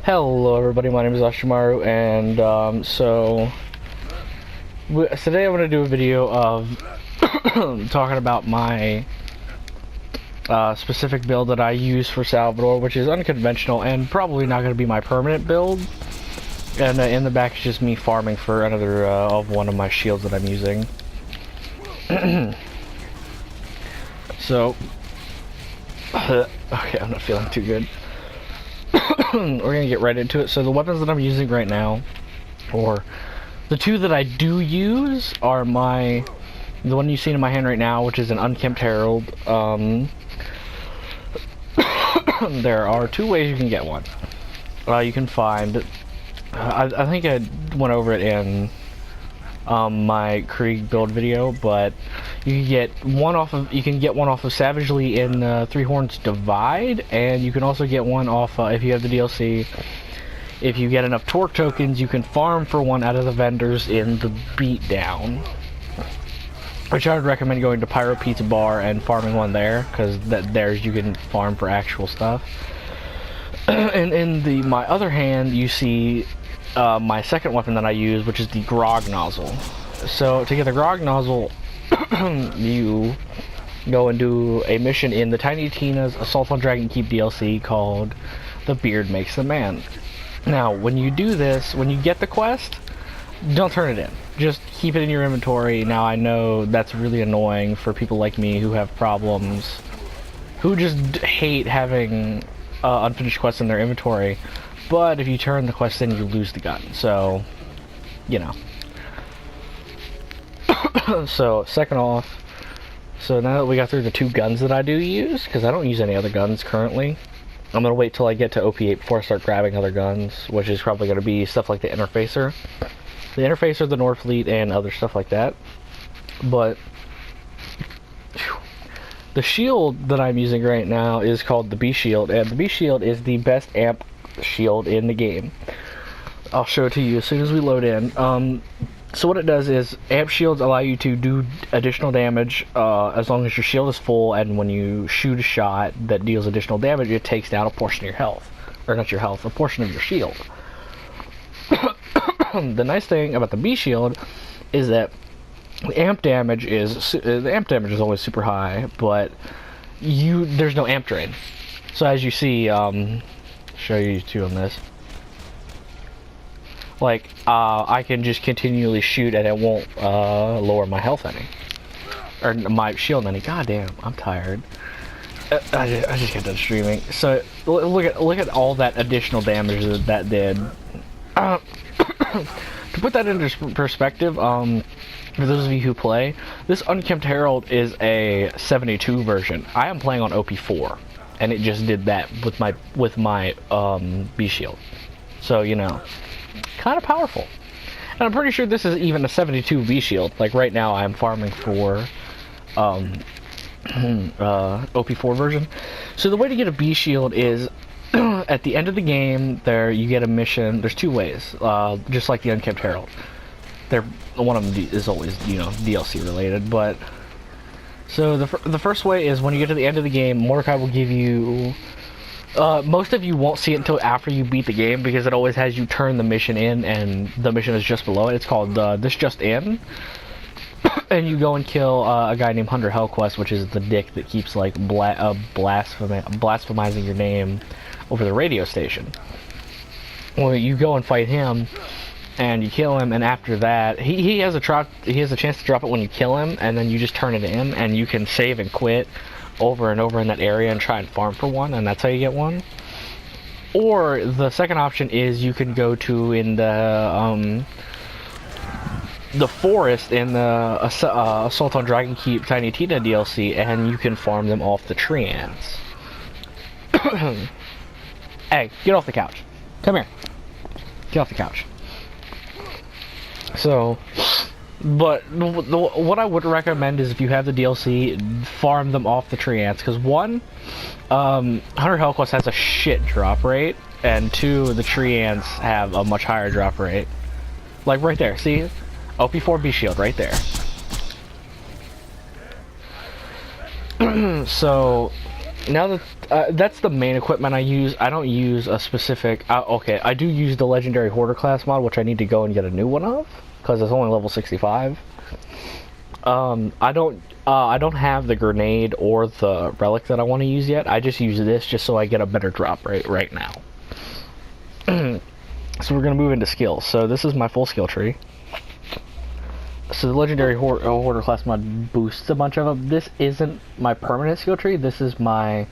Hello everybody, my name is Ashimaru, and today I'm going to do a video of talking about my specific build that I use for Salvador, which is unconventional and probably not going to be my permanent build. And in the back is just me farming for another of one of my shields that I'm using. So, okay, I'm not feeling too good. We're gonna get right into it. So the weapons that I'm using right now, or the two that I do use, are the one you see in my hand right now, which is an unkempt herald. There are two ways you can get one. You can find, I think I went over it in my Krieg build video, but you can get one off of Savagely in Three Horns Divide, and you can also get one off if you have the DLC. If you get enough torque tokens, you can farm for one out of the vendors in the Beatdown, which I would recommend going to Pyro Pizza Bar and farming one there, because there's you can farm for actual stuff. And in my other hand, you see my second weapon that I use, which is the Grog Nozzle. So to get the Grog Nozzle, you go and do a mission in the Tiny Tina's Assault on Dragon Keep DLC called The Beard Makes the Man. Now, when you do this, when you get the quest, don't turn it in. Just keep it in your inventory. Now, I know that's really annoying for people like me who have problems, who just hate having unfinished quests in their inventory. But if you turn the quest in, you lose the gun. So, you know. So, second off, so now that we got through the two guns that I do use, because I don't use any other guns currently, I'm going to wait till I get to OP8 before I start grabbing other guns, which is probably going to be stuff like the Interfacer. The Interfacer, the Norfleet, and other stuff like that. But the shield that I'm using right now is called the B Shield, and the B Shield is the best amp shield in the game. I'll show it to you as soon as we load in. So what it does is, amp shields allow you to do additional damage as long as your shield is full, and when you shoot a shot that deals additional damage, it takes down a portion of your health. Or not your health, a portion of your shield. The nice thing about the B Shield is that the amp damage is always super high, but there's no amp drain. So as you see, show you two on this. Like, I can just continually shoot and it won't lower my health any. Or my shield any. God damn, I'm tired. I just got done streaming. So, look at all that additional damage that did. To put that into perspective, for those of you who play, this Unkempt Herald is a 72 version. I am playing on OP4, and it just did that with my B Shield. So, you know, kind of powerful. And I'm pretty sure this is even a 72 V Shield. Like right now I'm farming for OP4 version. So the way to get a B Shield is at the end of the game you get a mission. There's two ways, just like the Unkempt Herald. One of them is always, you know, DLC related, but so the first way is when you get to the end of the game, Mordecai will give you most of you won't see it until after you beat the game, because it always has you turn the mission in, and the mission is just below it. It's called This Just In. And you go and kill a guy named Hunter Hellquest, which is the dick that keeps, like, blasphemizing your name over the radio station. Well, you go and fight him, and you kill him, and after that, he has a chance to drop it when you kill him, and then you just turn it in, and you can save and quit over and over in that area and try and farm for one, and that's how you get one. Or the second option is you can go to in the forest in the Assault on Dragon Keep Tiny Tina DLC, and you can farm them off the tree ants. Hey, get off the couch. Come here. Get off the couch. So, but what I would recommend is, if you have the DLC, farm them off the tree ants, because one, Hunter Hellquest has a shit drop rate, and two, the tree ants have a much higher drop rate. Like right there, see? OP4 B Shield right there. So, now that that's the main equipment I use. I don't use a specific. Okay, I do use the legendary hoarder class mod, which I need to go and get a new one of because it's only level 65. I don't have the grenade or the relic that I want to use yet. I just use this just so I get a better drop rate right now. So we're gonna move into skills. So this is my full skill tree. So the legendary hoarder class mod boosts a bunch of them. This isn't my permanent skill tree. This is my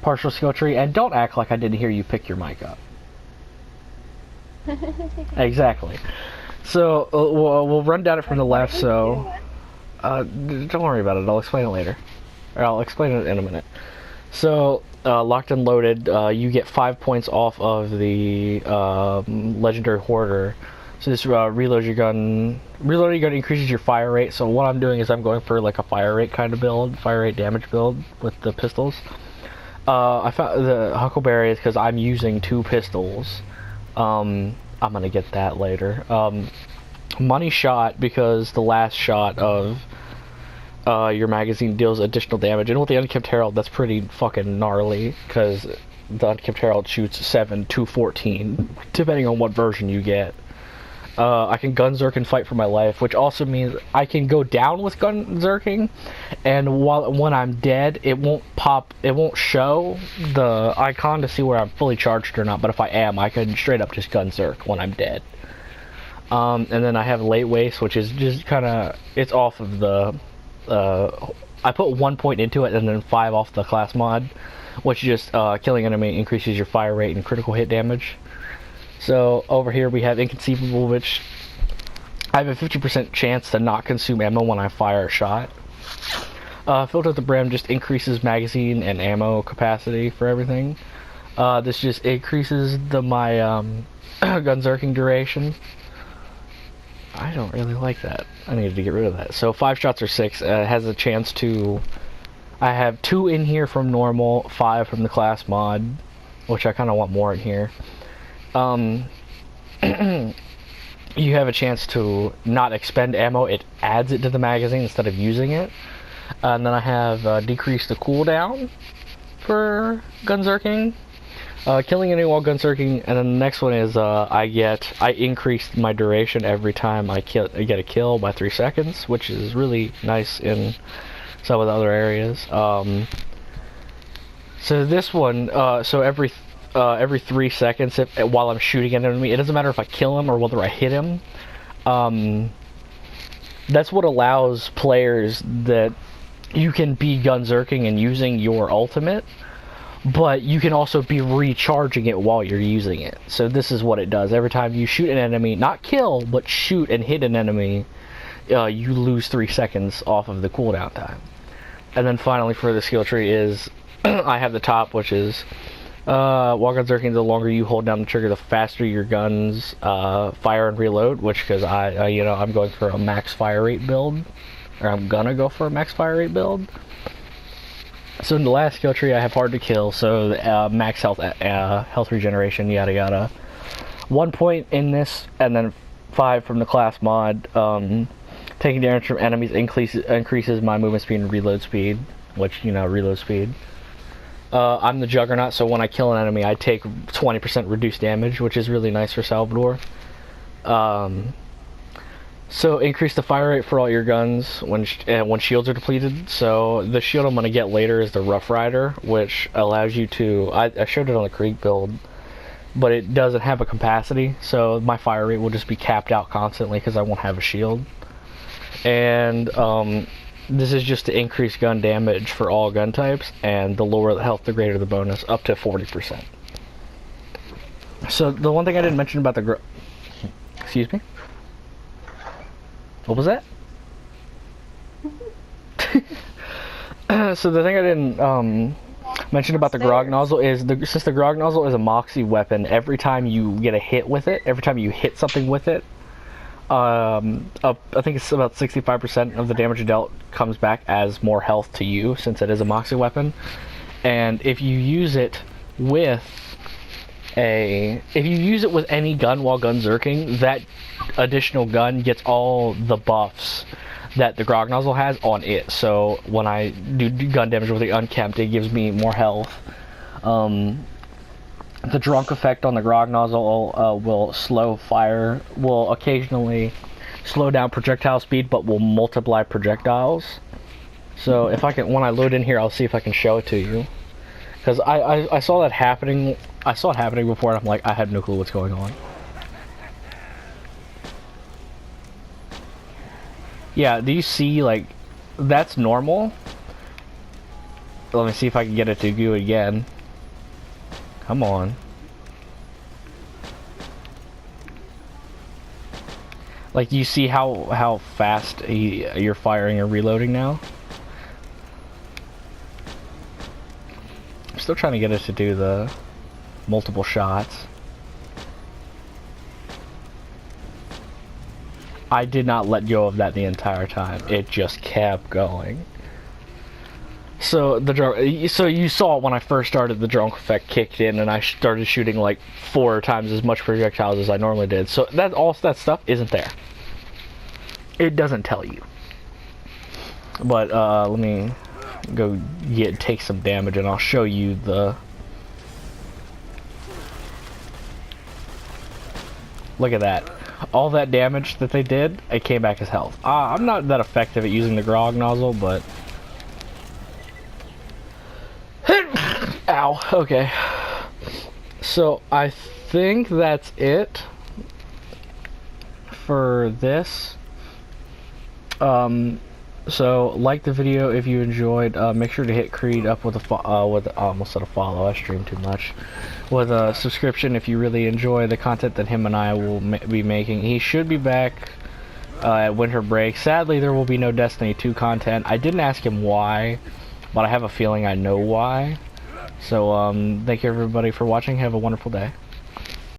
partial skill tree. And don't act like I didn't hear you pick your mic up. Exactly. So we'll run down it from the left. So don't worry about it. I'll explain it later. Or I'll explain it in a minute. So locked and loaded, you get 5 points off of the legendary hoarder. So this reloading your gun increases your fire rate. So what I'm doing is I'm going for like a fire rate kind of build, fire rate damage build with the pistols. I found the Huckleberry is because I'm using 2 pistols. I'm gonna get that later. Money shot because the last shot of your magazine deals additional damage, and with the Unkempt Herald, that's pretty fucking gnarly because the Unkempt Herald shoots 7 to 14, depending on what version you get. I can gunzerk and fight for my life, which also means I can go down with gunzerking, and when I'm dead, it won't show the icon to see where I'm fully charged or not, but if I am, I can straight up just gunzerk when I'm dead. And then I have late waste, which is just kind of, it's off of the, I put 1 point into it and then 5 off the class mod, which just, killing enemy increases your fire rate and critical hit damage. So over here we have Inconceivable, which I have a 50% chance to not consume ammo when I fire a shot. Filled at the brim just increases magazine and ammo capacity for everything. This just increases my gunzerking duration. I don't really like that. I needed to get rid of that. So 5 shots or 6 has a chance to... I have 2 in here from normal, 5 from the class mod, which I kind of want more in here. You have a chance to not expend ammo. It adds it to the magazine instead of using it. And then I have decreased the cooldown for gunzerking. Killing enemy while gunzerking, and then the next one is I increase my duration every time I get a kill by 3 seconds, which is really nice in some of the other areas. So this one, so every 3 seconds, while I'm shooting at an enemy, it doesn't matter if I kill him or whether I hit him. That's what allows players that you can be gunzerking and using your ultimate, but you can also be recharging it while you're using it. So this is what it does. Every time you shoot an enemy, not kill, but shoot and hit an enemy, you lose 3 seconds off of the cooldown time. And then finally for the skill tree is, I have the top, which is, while gunzerking, the longer you hold down the trigger, the faster your guns fire and reload, which, because I'm going for a max fire rate build, or I'm gonna go for a max fire rate build. So in the last skill tree, I have hard to kill, so max health, health regeneration, yada yada. 1 point in this, and then 5 from the class mod. Taking damage from enemies increases my movement speed and reload speed, which, reload speed. I'm the Juggernaut, so when I kill an enemy, I take 20% reduced damage, which is really nice for Salvador. So increase the fire rate for all your guns when shields are depleted. So the shield I'm going to get later is the Rough Rider, which allows you to... I showed it on the Krieg build, but it doesn't have a capacity, so my fire rate will just be capped out constantly because I won't have a shield. And this is just to increase gun damage for all gun types, and the lower the health, the greater the bonus, up to 40%. So the one thing I didn't mention about the... Excuse me? What was that? So the thing I didn't mention about the grog nozzle is, since the grog nozzle is a moxie weapon, every time you get a hit with it, every time you hit something with it, I think it's about 65% of the damage dealt comes back as more health to you, since it is a moxie weapon. And if you use it with any gun while gunzerking, that additional gun gets all the buffs that the grog nozzle has on it. So when I do gun damage with the unkempt, it gives me more health. The drunk effect on the grog nozzle will slow fire, will occasionally slow down projectile speed, but will multiply projectiles. So if I can, when I load in here, I'll see if I can show it to you. Because I saw that happening, I saw it happening before, and I'm like, I have no clue what's going on. Yeah, do you see, like, that's normal? Let me see if I can get it to do it again. Come on. Like, you see how fast you're firing or reloading now? I'm still trying to get it to do the multiple shots. I did not let go of that the entire time. It just kept going. So you saw it when I first started. The drunk effect kicked in, and I started shooting like 4 times as much projectiles as I normally did. So all that stuff isn't there. It doesn't tell you. But let me go take some damage, and I'll show you the. Look at that. All that damage that they did, it came back as health. I'm not that effective at using the grog nozzle, but. Ow, okay. So I think that's it for this. So like the video if you enjoyed. Make sure to hit Creed up with a almost said a follow. I stream too much. With a subscription if you really enjoy the content that him and I will be making. He should be back at winter break. Sadly, there will be no Destiny 2 content. I didn't ask him why, but I have a feeling I know why. So, thank you everybody for watching. Have a wonderful day.